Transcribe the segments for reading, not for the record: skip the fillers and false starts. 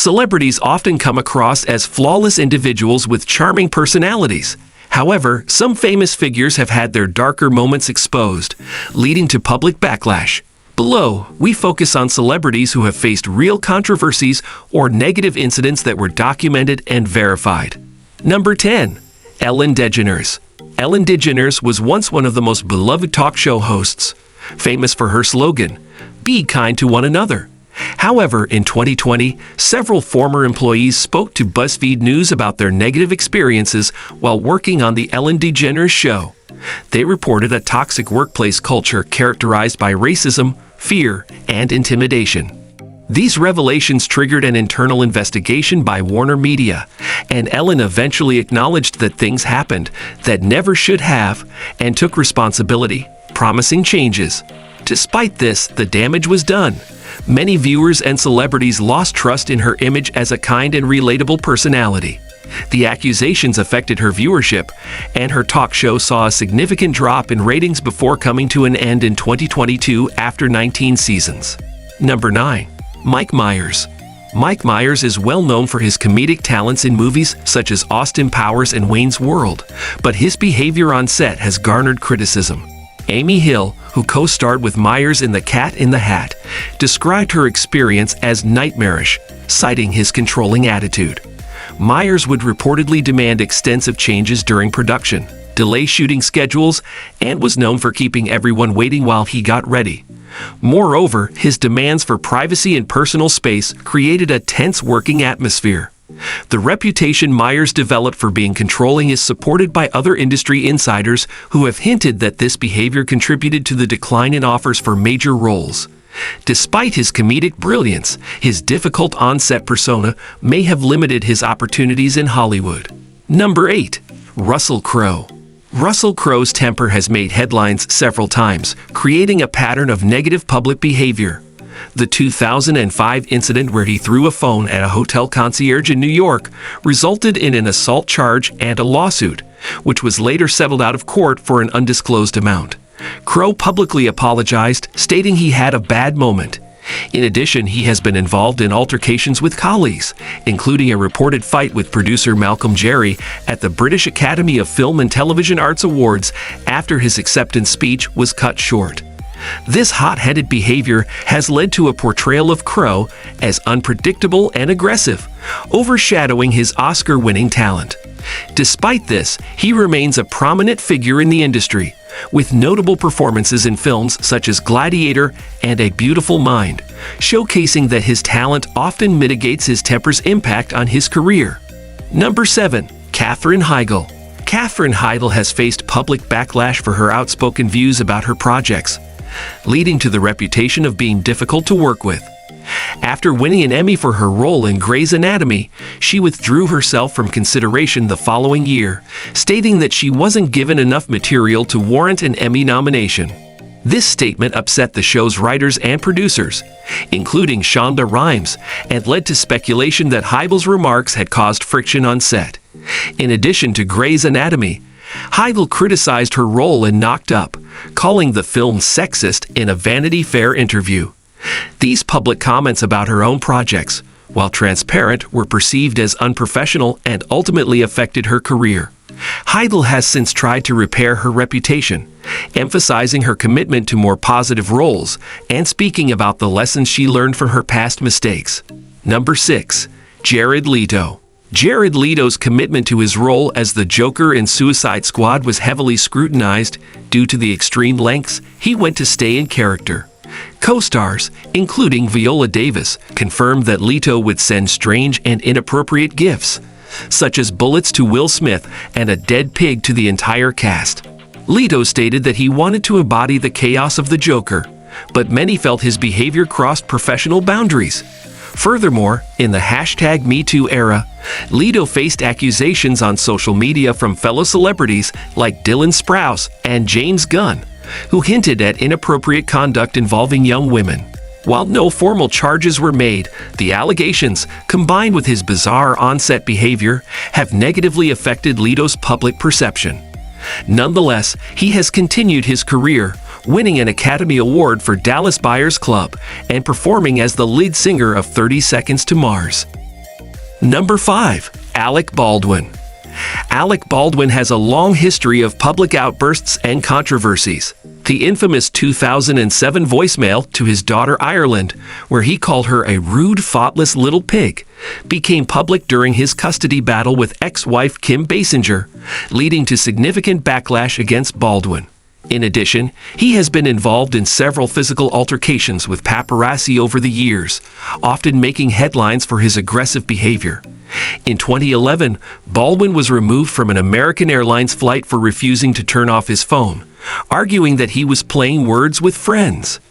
Celebrities often come across as flawless individuals with charming personalities. However, some famous figures have had their darker moments exposed, leading to public backlash. Below, we focus on celebrities who have faced real controversies or negative incidents that were documented and verified. Number 10. Ellen DeGeneres. Ellen DeGeneres was once one of the most beloved talk show hosts, famous for her slogan, "Be kind to one another." However, in 2020, several former employees spoke to BuzzFeed News about their negative experiences while working on the Ellen DeGeneres show. They reported a toxic workplace culture characterized by racism, fear, and intimidation. These revelations triggered an internal investigation by Warner Media, and Ellen eventually acknowledged that things happened that never should have and took responsibility, promising changes. Despite this, the damage was done. Many viewers and celebrities lost trust in her image as a kind and relatable personality. The accusations affected her viewership, and her talk show saw a significant drop in ratings before coming to an end in 2022 after 19 seasons. Number 9. Mike Myers. Mike Myers is well known for his comedic talents in movies such as Austin Powers and Wayne's World, but his behavior on set has garnered criticism. Amy Hill, who co-starred with Myers in The Cat in the Hat, described her experience as nightmarish, citing his controlling attitude. Myers would reportedly demand extensive changes during production, delay shooting schedules, and was known for keeping everyone waiting while he got ready. Moreover, his demands for privacy and personal space created a tense working atmosphere. The reputation Myers developed for being controlling is supported by other industry insiders who have hinted that this behavior contributed to the decline in offers for major roles. Despite his comedic brilliance, his difficult on-set persona may have limited his opportunities in Hollywood. Number 8. Russell Crowe. Russell Crowe's temper has made headlines several times, creating a pattern of negative public behavior. The 2005 incident where he threw a phone at a hotel concierge in New York resulted in an assault charge and a lawsuit, which was later settled out of court for an undisclosed amount. Crowe publicly apologized, stating he had a bad moment. In addition, he has been involved in altercations with colleagues, including a reported fight with producer Malcolm Jerry at the British Academy of Film and Television Arts Awards after his acceptance speech was cut short. This hot-headed behavior has led to a portrayal of Crowe as unpredictable and aggressive, overshadowing his Oscar-winning talent. Despite this, he remains a prominent figure in the industry, with notable performances in films such as Gladiator and A Beautiful Mind, showcasing that his talent often mitigates his temper's impact on his career. Number 7. Katherine Heigl. Katherine Heigl has faced public backlash for her outspoken views about her projects, leading to the reputation of being difficult to work with. After winning an Emmy for her role in Grey's Anatomy, she withdrew herself from consideration the following year, stating that she wasn't given enough material to warrant an Emmy nomination. This statement upset the show's writers and producers, including Shonda Rhimes, and led to speculation that Heigl's remarks had caused friction on set. In addition to Grey's Anatomy, Heigl criticized her role in Knocked Up, calling the film sexist in a Vanity Fair interview. These public comments about her own projects, while transparent, were perceived as unprofessional and ultimately affected her career. Heigl has since tried to repair her reputation, emphasizing her commitment to more positive roles and speaking about the lessons she learned from her past mistakes. Number 6. Jared Leto. Jared Leto's commitment to his role as the Joker in Suicide Squad was heavily scrutinized due to the extreme lengths he went to stay in character. Co-stars, including Viola Davis, confirmed that Leto would send strange and inappropriate gifts, such as bullets to Will Smith and a dead pig to the entire cast. Leto stated that he wanted to embody the chaos of the Joker, but many felt his behavior crossed professional boundaries. Furthermore, in the #MeToo era, Leto faced accusations on social media from fellow celebrities like Dylan Sprouse and James Gunn, who hinted at inappropriate conduct involving young women. While no formal charges were made, the allegations, combined with his bizarre on-set behavior, have negatively affected Leto's public perception. Nonetheless, he has continued his career, winning an Academy Award for Dallas Buyers Club and performing as the lead singer of 30 Seconds to Mars. Number 5. Alec Baldwin. Alec Baldwin has a long history of public outbursts and controversies. The infamous 2007 voicemail to his daughter Ireland, where he called her a rude, thoughtless little pig, became public during his custody battle with ex-wife Kim Basinger, leading to significant backlash against Baldwin. In addition, he has been involved in several physical altercations with paparazzi over the years, often making headlines for his aggressive behavior. In 2011, Baldwin was removed from an American Airlines flight for refusing to turn off his phone, arguing that he was playing words with friends.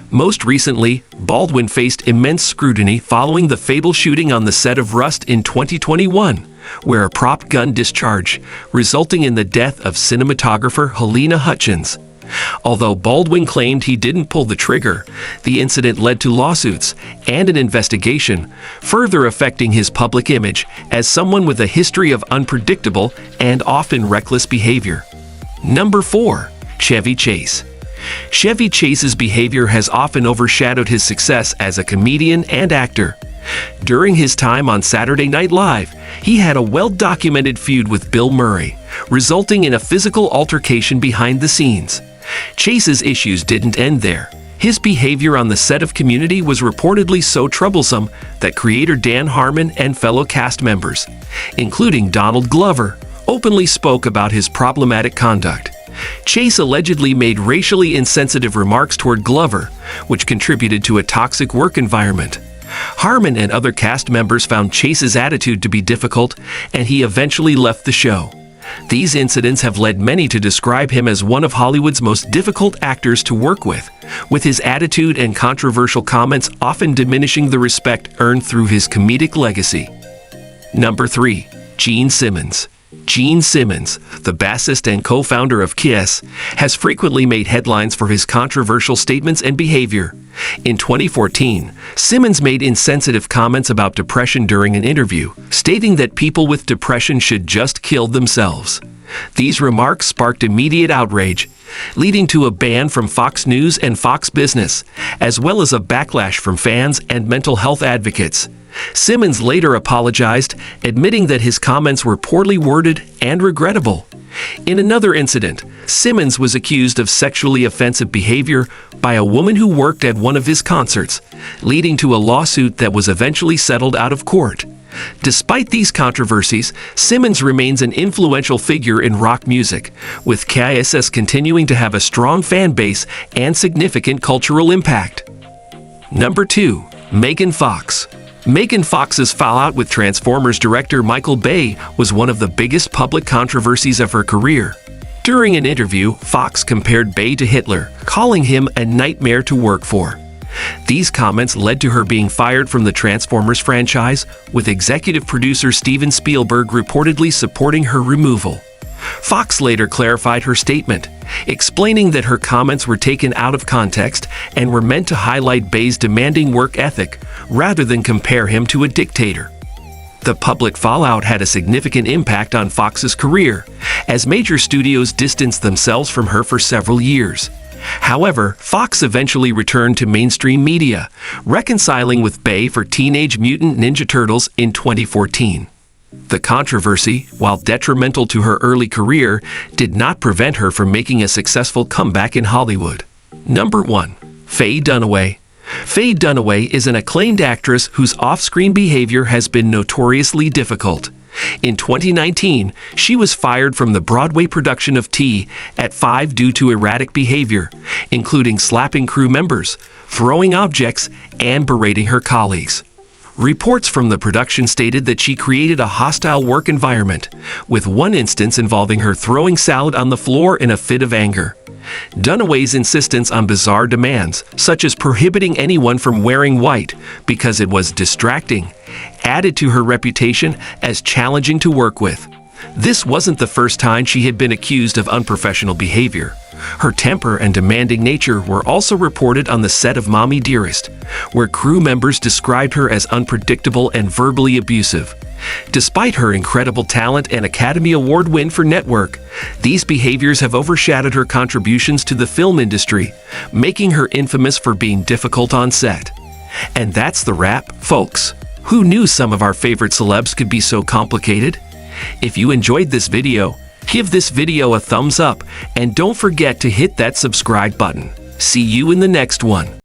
Most recently, Baldwin faced immense scrutiny following the fatal shooting on the set of Rust in 2021, where a prop gun discharged, resulting in the death of cinematographer Helena Hutchins. Although Baldwin claimed he didn't pull the trigger, the incident led to lawsuits and an investigation, further affecting his public image as someone with a history of unpredictable and often reckless behavior. Number 4. Chevy Chase. Chevy Chase's behavior has often overshadowed his success as a comedian and actor. During his time on Saturday Night Live, he had a well-documented feud with Bill Murray, resulting in a physical altercation behind the scenes. Chase's issues didn't end there. His behavior on the set of Community was reportedly so troublesome that creator Dan Harmon and fellow cast members, including Donald Glover, openly spoke about his problematic conduct. Chase allegedly made racially insensitive remarks toward Glover, which contributed to a toxic work environment. Harmon and other cast members found Chase's attitude to be difficult, and he eventually left the show. These incidents have led many to describe him as one of Hollywood's most difficult actors to work with his attitude and controversial comments often diminishing the respect earned through his comedic legacy. Number 3. Gene Simmons. Gene Simmons, the bassist and co-founder of Kiss, has frequently made headlines for his controversial statements and behavior. In 2014, Simmons made insensitive comments about depression during an interview, stating that people with depression should just kill themselves. These remarks sparked immediate outrage, leading to a ban from Fox News and Fox Business, as well as a backlash from fans and mental health advocates. Simmons later apologized, admitting that his comments were poorly worded and regrettable. In another incident, Simmons was accused of sexually offensive behavior by a woman who worked at one of his concerts, leading to a lawsuit that was eventually settled out of court. Despite these controversies, Simmons remains an influential figure in rock music, with KISS continuing to have a strong fan base and significant cultural impact. Number 2. Megan Fox. Megan Fox's fallout with Transformers director Michael Bay was one of the biggest public controversies of her career. During an interview, Fox compared Bay to Hitler, calling him a nightmare to work for. These comments led to her being fired from the Transformers franchise, with executive producer Steven Spielberg reportedly supporting her removal. Fox later clarified her statement, explaining that her comments were taken out of context and were meant to highlight Bay's demanding work ethic rather than compare him to a dictator. The public fallout had a significant impact on Fox's career, as major studios distanced themselves from her for several years. However, Fox eventually returned to mainstream media, reconciling with Bay for Teenage Mutant Ninja Turtles in 2014. The controversy, while detrimental to her early career, did not prevent her from making a successful comeback in Hollywood. Number 1. Faye Dunaway. Faye Dunaway is an acclaimed actress whose off-screen behavior has been notoriously difficult. In 2019, she was fired from the Broadway production of Tea at 5 due to erratic behavior, including slapping crew members, throwing objects, and berating her colleagues. Reports from the production stated that she created a hostile work environment, with one instance involving her throwing salad on the floor in a fit of anger. Dunaway's insistence on bizarre demands, such as prohibiting anyone from wearing white because it was distracting, added to her reputation as challenging to work with. This wasn't the first time she had been accused of unprofessional behavior. Her temper and demanding nature were also reported on the set of Mommy Dearest, where crew members described her as unpredictable and verbally abusive. Despite her incredible talent and Academy Award win for Network, these behaviors have overshadowed her contributions to the film industry, making her infamous for being difficult on set. And that's the wrap, folks. Who knew some of our favorite celebs could be so complicated? If you enjoyed this video, give this video a thumbs up and don't forget to hit that subscribe button. See you in the next one.